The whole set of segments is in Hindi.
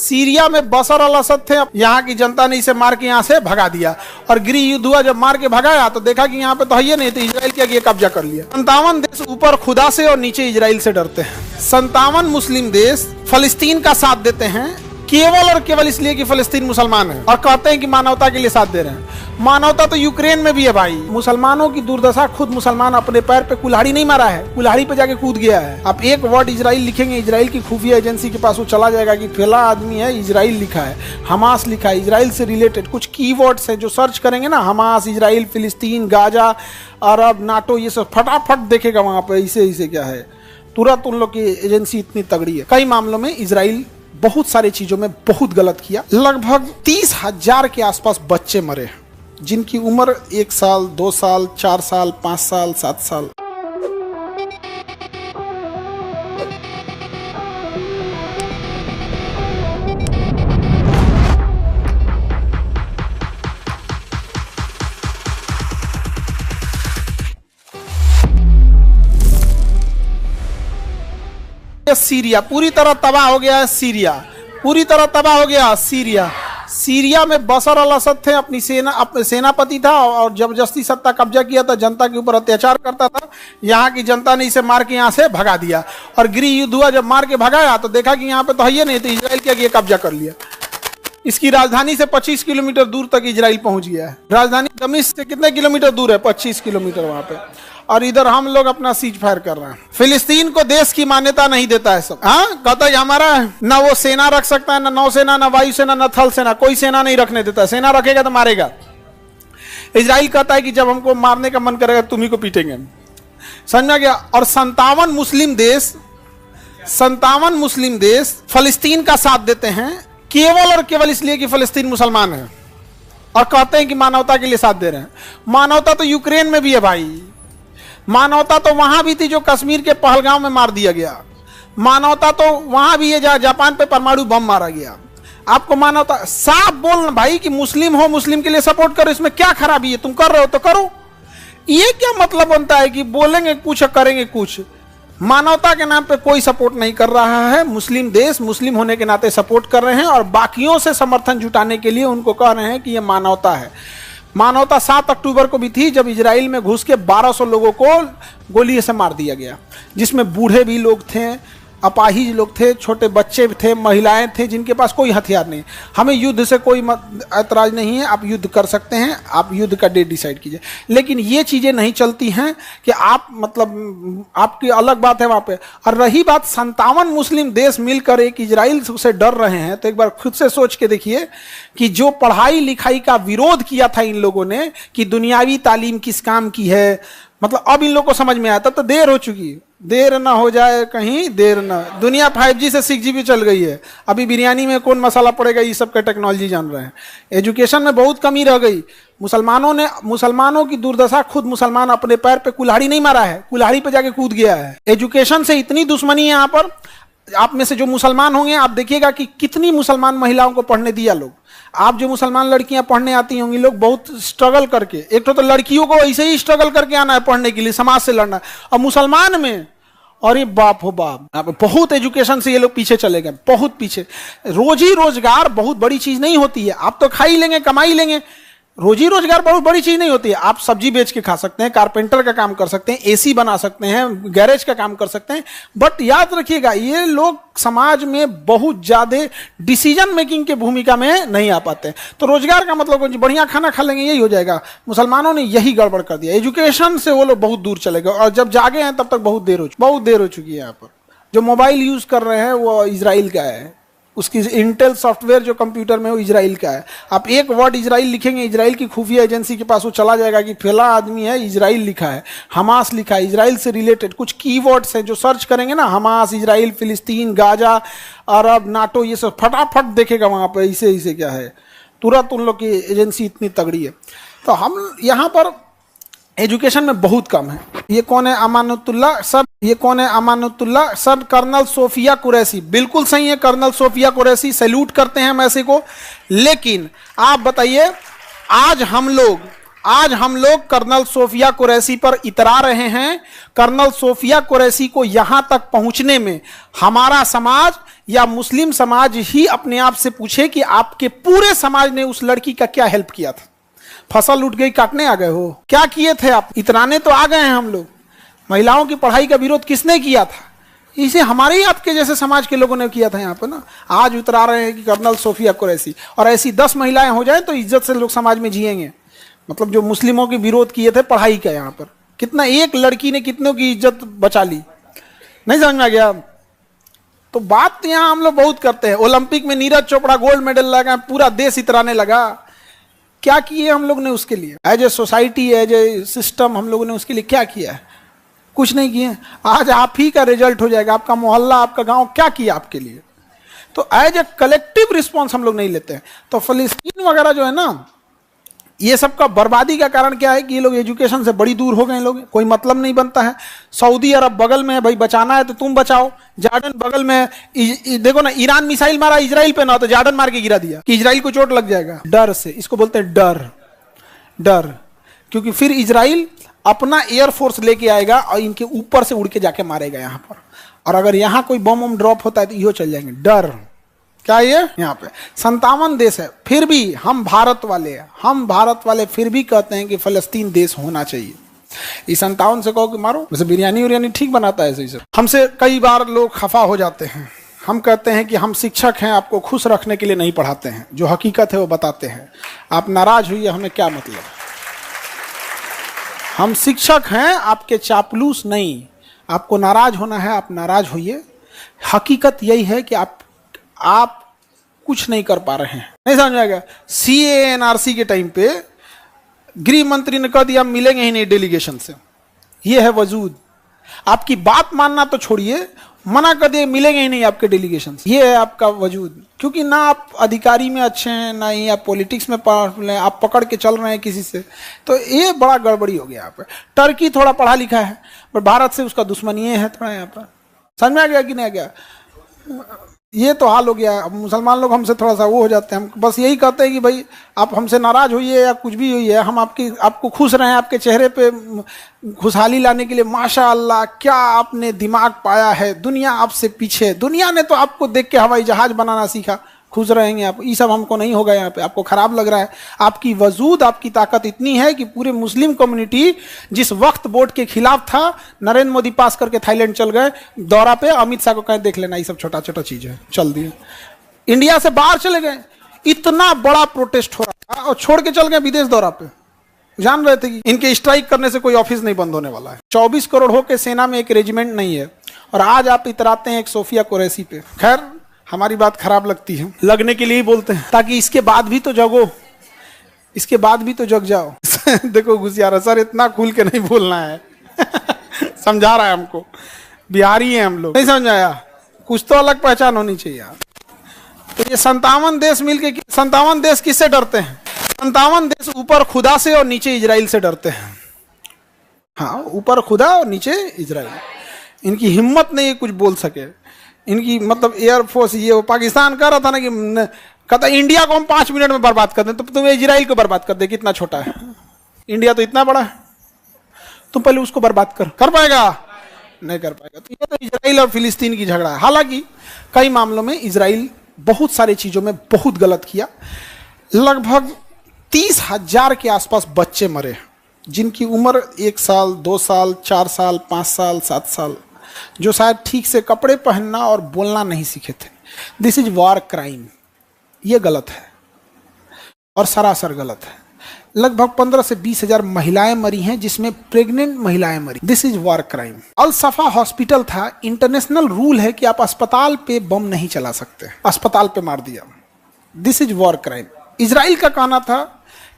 सीरिया में बशर अल असद थे, यहाँ की जनता ने इसे मार के यहाँ से भगा दिया और गृह युद्ध हुआ। जब मार के भगाया तो देखा कि यहाँ पे तो है नहीं, तो इजराइल के आगे कब्जा कर लिया। 57 देश ऊपर खुदा से और नीचे इजराइल से डरते हैं। 57 मुस्लिम देश फलस्तीन का साथ देते हैं केवल और केवल इसलिए कि फलस्तीन मुसलमान है और कहते हैं कि मानवता के लिए साथ दे रहे हैं। मानवता तो यूक्रेन में भी है भाई। मुसलमानों की दुर्दशा, खुद मुसलमान अपने पैर पे कुल्हाड़ी नहीं मारा है, कुल्हाड़ी पे जाके कूद गया है। आप एक वर्ड इजराइल लिखेंगे, इजराइल की खुफिया एजेंसी के पास वो चला जाएगा कि फला आदमी है, इजराइल लिखा है, हमास लिखा है, इजराइल से रिलेटेड कुछ कीवर्ड्स हैं जो सर्च करेंगे ना, हमास, इजराइल, फिलिस्तीन, गाजा, अरब, नाटो, ये सब फटाफट देखेगा वहां पे इसे क्या है। तुरंत उन लोग की एजेंसी इतनी तगड़ी है। कई मामलों में इजराइल बहुत सारी चीजों में बहुत गलत किया। लगभग 30,000 के आसपास बच्चे मरे जिनकी उम्र 1 साल, 2 साल, 4 साल, 5 साल, 7 साल। सीरिया पूरी तरह तबाह हो गया है। सीरिया पूरी तरह तबाह हो गया। सीरिया में बशर अल असद थे, अपनी सेनापति था और जबरदस्ती सत्ता कब्जा किया था, जनता के ऊपर अत्याचार करता था। यहाँ की जनता ने इसे मार के यहाँ से भगा दिया और गृह युद्ध हुआ। जब मार के भगाया तो देखा कि यहाँ पे तो है नहीं, तो इजराइल के आगे कब्जा कर लिया। इसकी राजधानी से 25 किलोमीटर दूर तक इजराइल पहुंच गया है। राजधानी दमिश्क से कितने किलोमीटर दूर है? 25 किलोमीटर वहां पे। और इधर हम लोग अपना सीज फायर कर रहे हैं। फिलिस्तीन को देश की मान्यता नहीं देता है सब। हाँ, कहता है हमारा है ना, वो सेना रख सकता है, ना नौसेना, ना वायुसेना, ना थल सेना, कोई सेना नहीं रखने देता। सेना रखेगा तो मारेगा। इजराइल कहता है कि जब हमको मारने का मन करेगा तुम्ही को पीटेंगे। समझा गया। और 57 मुस्लिम देश फलस्तीन का साथ देते हैं केवल और केवल इसलिए कि फलस्तीन मुसलमान है और कहते हैं कि मानवता के लिए साथ दे रहे हैं। मानवता तो यूक्रेन में भी है भाई। मानवता तो वहां भी थी जो कश्मीर के पहलगांव में मार दिया गया। मानवता तो वहां भी है जहां जापान पे परमाणु बम मारा गया। आपको मानवता साफ बोलना भाई कि मुस्लिम हो, मुस्लिम के लिए सपोर्ट करो, इसमें क्या खराबी है? तुम कर रहे हो तो करो। ये क्या मतलब बनता है कि बोलेंगे कुछ करेंगे कुछ? मानवता के नाम पे कोई सपोर्ट नहीं कर रहा है। मुस्लिम देश मुस्लिम होने के नाते सपोर्ट कर रहे हैं और बाकियों से समर्थन जुटाने के लिए उनको कह रहे हैं कि ये मानवता है। मानवता 7 अक्टूबर को भी थी जब इजराइल में घुस के 1200 लोगों को गोली से मार दिया गया, जिसमें बूढ़े भी लोग थे, अपाहिज लोग थे, छोटे बच्चे थे, महिलाएं थे जिनके पास कोई हथियार नहीं। हमें युद्ध से कोई ऐतराज नहीं है, आप युद्ध कर सकते हैं, आप युद्ध का डेट डिसाइड कीजिए, लेकिन ये चीज़ें नहीं चलती हैं कि आप मतलब आपकी अलग बात है वहाँ पे। और रही बात 57 मुस्लिम देश मिलकर एक इजराइल से डर रहे हैं, तो एक बार खुद से सोच के देखिए कि जो पढ़ाई लिखाई का विरोध किया था इन लोगों ने कि दुनियावी तालीम किस काम की है, मतलब अब इन लोगों को समझ में आया। तब तो देर हो चुकी है, देर ना हो जाए कहीं, देर ना। दुनिया 5G से 6G चल गई है। अभी बिरयानी में कौन मसाला पड़ेगा, ये सब का टेक्नोलॉजी जान रहे हैं। एजुकेशन में बहुत कमी रह गई। मुसलमानों की दुर्दशा, खुद मुसलमान अपने पैर पे कुल्हाड़ी नहीं मारा है, कुल्हाड़ी पे जाके कूद गया है। एजुकेशन से इतनी दुश्मनी है यहाँ पर। आप में से जो मुसलमान होंगे आप देखिएगा कि कितनी मुसलमान महिलाओं को पढ़ने दिया लोग। आप जो मुसलमान लड़कियां पढ़ने आती होंगी, लोग बहुत स्ट्रगल करके, एक तो लड़कियों को ऐसे ही स्ट्रगल करके आना है पढ़ने के लिए, समाज से लड़ना है। और मुसलमान में और ये बाप हो बाप, बहुत एजुकेशन से ये लोग पीछे चले गए, बहुत पीछे। रोजी रोजगार बहुत बड़ी चीज नहीं होती है। आप तो खा ही लेंगे, कमा ही लेंगे। रोजी रोजगार बहुत बड़ी चीज नहीं होती है। आप सब्जी बेच के खा सकते हैं, कारपेंटर का काम कर सकते हैं, एसी बना सकते हैं, गैरेज का काम कर सकते हैं। बट याद रखिएगा, ये लोग समाज में बहुत ज्यादा डिसीजन मेकिंग के भूमिका में नहीं आ पाते। तो रोजगार का मतलब बढ़िया खाना खा लेंगे यही हो जाएगा। मुसलमानों ने यही गड़बड़ कर दिया। एजुकेशन से वो लोग बहुत दूर चले गए और जब जागे हैं तब तक बहुत देर हो चुकी है। यहाँ पर जो मोबाइल यूज कर रहे हैं वो इजराइल का है, उसकी इंटेल सॉफ्टवेयर जो कंप्यूटर में वो इजराइल का है। आप एक वर्ड इजराइल लिखेंगे, इजराइल की खुफिया एजेंसी के पास वो चला जाएगा कि फला आदमी है, इजराइल लिखा है, हमास लिखा है, इजराइल से रिलेटेड कुछ कीवर्ड्स हैं जो सर्च करेंगे ना, हमास, इजराइल, फिलिस्तीन, गाजा, अरब, नाटो, ये सब फटाफट देखेगा वहाँ पर इसे क्या है। तुरंत उन लोग की एजेंसी इतनी तगड़ी है। तो हम यहाँ पर एजुकेशन में बहुत कम है। ये कौन है? अमानतुल्लाह सब। ये कौन है? अमानतुल्लाह सब। कर्नल सोफिया कुरैशी, बिल्कुल सही है, कर्नल सोफिया कुरैशी, सैल्यूट करते हैं हम ऐसे को। लेकिन आप बताइए, आज हम लोग कर्नल सोफिया कुरैशी पर इतरा रहे हैं। कर्नल सोफिया कुरैशी को यहां तक पहुंचने में हमारा समाज या मुस्लिम समाज ही अपने आप से पूछे कि आपके पूरे समाज ने उस लड़की का क्या हेल्प किया था? फसल उठ गई काटने आ गए हो? क्या किए थे आप? इतराने तो आ गए हैं हम लोग। महिलाओं की पढ़ाई का विरोध किसने किया था? इसे हमारे ही आपके जैसे समाज के लोगों ने किया था यहाँ पे ना। आज उतरा रहे हैं कि कर्नल सोफिया कुरैशी, और ऐसी 10 महिलाएं हो जाए तो इज्जत से लोग समाज में जिएंगे। मतलब जो मुस्लिमों के विरोध किए थे पढ़ाई का, यहाँ पर कितना एक लड़की ने कितनों की इज्जत बचा ली। नहीं समझ में आ गया? तो बात यहाँ हम लोग बहुत करते हैं। ओलंपिक में नीरज चोपड़ा गोल्ड मेडल लगा, पूरा देश इतराने लगा। क्या किए हम लोग ने उसके लिए? As a society, as a system हम लोगों ने उसके लिए क्या किया है? कुछ नहीं किए। आज आप ही का रिजल्ट हो जाएगा, आपका मोहल्ला, आपका गांव क्या किया आपके लिए। तो एज ए कलेक्टिव रिस्पॉन्स हम लोग नहीं लेते हैं। तो फिलिस्तीन वगैरह जो है ना, ये सब का बर्बादी का कारण क्या है कि ये लोग एजुकेशन से बड़ी दूर हो गए। लोग कोई मतलब नहीं बनता है। सऊदी अरब बगल में है, भाई बचाना है तो तुम बचाओ। जॉर्डन बगल में है, देखो ना, ईरान मिसाइल मारा इजराइल पे ना, तो जॉर्डन मार के गिरा दिया कि इजराइल को चोट लग जाएगा। डर से, इसको बोलते हैं डर। डर, क्योंकि फिर इजराइल अपना एयरफोर्स लेके आएगा और इनके ऊपर से उड़ के जाके मारेगा यहाँ पर। और अगर यहाँ कोई बम ड्रॉप होता है तो इहो चल जाएंगे। डर क्या? ये यहाँ पे 57 देश है, फिर भी हम भारत वाले फिर भी कहते हैं कि फलस्तीन देश होना चाहिए। इस 57 से कहो कि मारो। वैसे बिरयानी उरियानी ठीक बनाता है सही से। हमसे कई बार लोग खफा हो जाते हैं। हम कहते हैं कि हम शिक्षक हैं, आपको खुश रखने के लिए नहीं पढ़ाते हैं, जो हकीकत है वो बताते हैं। आप नाराज हुई, हमें क्या मतलब? हम शिक्षक हैं, आपके चापलूस नहीं। आपको नाराज होना है, आप नाराज होइए। हकीकत यही है कि आप कुछ नहीं कर पा रहे हैं। नहीं समझ आएगा? CANRC के टाइम पे गृह मंत्री ने कह दिया मिलेंगे ही नहीं डेलीगेशन से। ये है वजूद। आपकी बात मानना तो छोड़िए, मना कर दिए मिलेंगे ही नहीं आपके डेलीगेशन से। ये है आपका वजूद। क्योंकि ना आप अधिकारी में अच्छे हैं, ना ही आप पॉलिटिक्स में आप पकड़ के चल रहे हैं किसी से। तो ये बड़ा गड़बड़ी हो गया यहाँ पर। टर्की थोड़ा पढ़ा लिखा है, पर भारत से उसका दुश्मनी है थोड़ा यहाँ पर। समझ में आ गया कि नहीं आ गया? ये तो हाल हो गया। अब मुसलमान लोग हमसे थोड़ा सा वो हो जाते हैं। हम बस यही कहते हैं कि भाई आप हमसे नाराज होइए या कुछ भी होइए, हम आपको खुश रहें, आपके चेहरे पे खुशहाली लाने के लिए। माशाअल्लाह, क्या आपने दिमाग पाया है। दुनिया आपसे पीछे। दुनिया ने तो आपको देख के हवाई जहाज बनाना सीखा। खुश रहेंगे आप। ये सब हमको नहीं होगा यहाँ पे। आपको खराब लग रहा है। आपकी वजूद, आपकी ताकत इतनी है कि पूरे मुस्लिम कम्युनिटी जिस वक्त वोट के खिलाफ था, नरेंद्र मोदी पास करके थाईलैंड चल गए दौरा पे। अमित शाह को कहें देख लेना, ये सब छोटा छोटा चीज है, चल दिए। इंडिया से बाहर चले गए। इतना बड़ा प्रोटेस्ट हो रहा था और छोड़ के चल गए विदेश दौरा पे। जान रहे थे कि इनके स्ट्राइक करने से कोई ऑफिस नहीं बंद होने वाला है। 24 करोड़ हो के सेना में एक रेजिमेंट नहीं है, और आज आप इतराते हैं एक सोफिया कुरैशी पे। खैर, हमारी बात खराब लगती है, लगने के लिए ही बोलते हैं, ताकि इसके बाद भी तो जगो, इसके बाद भी तो जग जाओ। देखो घुसियारा सर, इतना खुल के नहीं बोलना है। समझा रहा है हमको। बिहारी हैं हम लोग। नहीं समझ आया? कुछ तो अलग पहचान होनी चाहिए यार। तो ये 57 देश मिलके, 57 देश किससे डरते हैं? 57 देश ऊपर खुदा से और नीचे इजराइल से डरते हैं। हाँ, ऊपर खुदा और नीचे इजराइल। इनकी हिम्मत नहीं है कुछ बोल सके। इनकी मतलब एयरफोर्स, ये वो पाकिस्तान कह रहा था ना कि कहता इंडिया को हम 5 मिनट में बर्बाद कर दें, तो तुम इजराइल को बर्बाद कर दे। कितना छोटा है इंडिया, तो इतना बड़ा है। तुम पहले उसको बर्बाद कर पाएगा? नहीं कर पाएगा। तो ये तो इजराइल और फिलिस्तीन की झगड़ा है। हालांकि कई मामलों में इजराइल बहुत सारी चीजों में बहुत गलत किया। लगभग 30,000 के आसपास बच्चे मरे, जिनकी उम्र 1 साल, 2 साल, 4 साल, 5 साल, 7 साल, जो शायद ठीक से कपड़े पहनना और बोलना नहीं सीखे थे। This is war crime. ये गलत है और सरासर गलत है। लगभग 15 से 20,000 महिलाएं मरी हैं, जिसमें प्रेग्नेंट महिलाएं मरी। This is war crime. Al Safa hospital था। इंटरनेशनल रूल है कि आप अस्पताल पे बम नहीं चला सकते। अस्पताल पे मार दिया। This is war crime. Israel का कहना था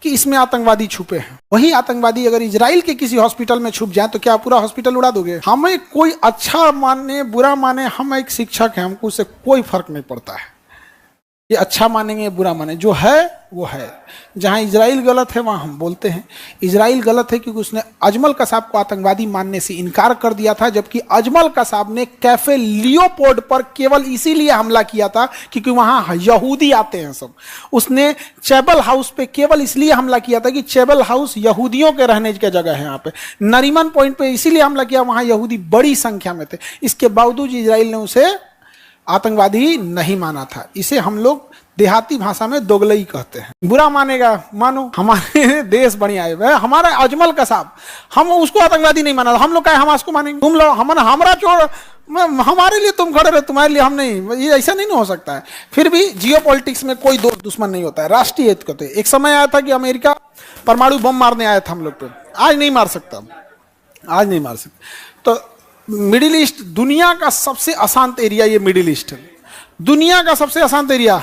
कि इसमें आतंकवादी छुपे हैं। वही आतंकवादी अगर इजराइल के किसी हॉस्पिटल में छुप जाए तो क्या पूरा हॉस्पिटल उड़ा दोगे? हमें कोई अच्छा माने बुरा माने, हम एक शिक्षक हैं, हमको उससे कोई फर्क नहीं पड़ता है। ये अच्छा मानेंगे बुरा माने, जो है वो है। जहां इजराइल गलत है वहां हम बोलते हैं इजराइल गलत है, क्योंकि उसने अजमल कसाब को आतंकवादी मानने से इनकार कर दिया था, जबकि अजमल कसाब ने कैफे लियोपोल्ड पर केवल इसीलिए हमला किया था क्योंकि वहां यहूदी आते हैं सब। उसने चैबल हाउस पे केवल इसलिए हमला किया था कि चैबल हाउस यहूदियों के रहने की जगह है। यहाँ पे नरीमन पॉइंट पे इसीलिए हमला किया, वहां यहूदी बड़ी संख्या में थे। इसके बावजूद इजराइल ने उसे आतंकवादी नहीं माना था। इसे हम लोग देहाती भाषा में दोगलई कहते हैं। बुरा मानेगा मानो, हमारे देश बढ़िया है, हमारा अजमल कसाब, हम उसको आतंकवादी नहीं माना, हम लोग क्या हमास को मानेंगे? तुम लोग हमारा चोर, हमारे लिए तुम खड़े रहे, तुम्हारे लिए हम नहीं, ये ऐसा नहीं हो सकता है। फिर भी जियोपॉलिटिक्स में कोई दोस्त दुश्मन नहीं होता है, राष्ट्रीय हित कहते हैं। एक समय आया था कि अमेरिका परमाणु बम मारने आया था हम लोग पे, आज नहीं मार सकता, आज नहीं मार सकता। तो मिडिल ईस्ट दुनिया का सबसे अशांत एरिया, ये मिडिल ईस्ट है, दुनिया का सबसे अशांत एरिया।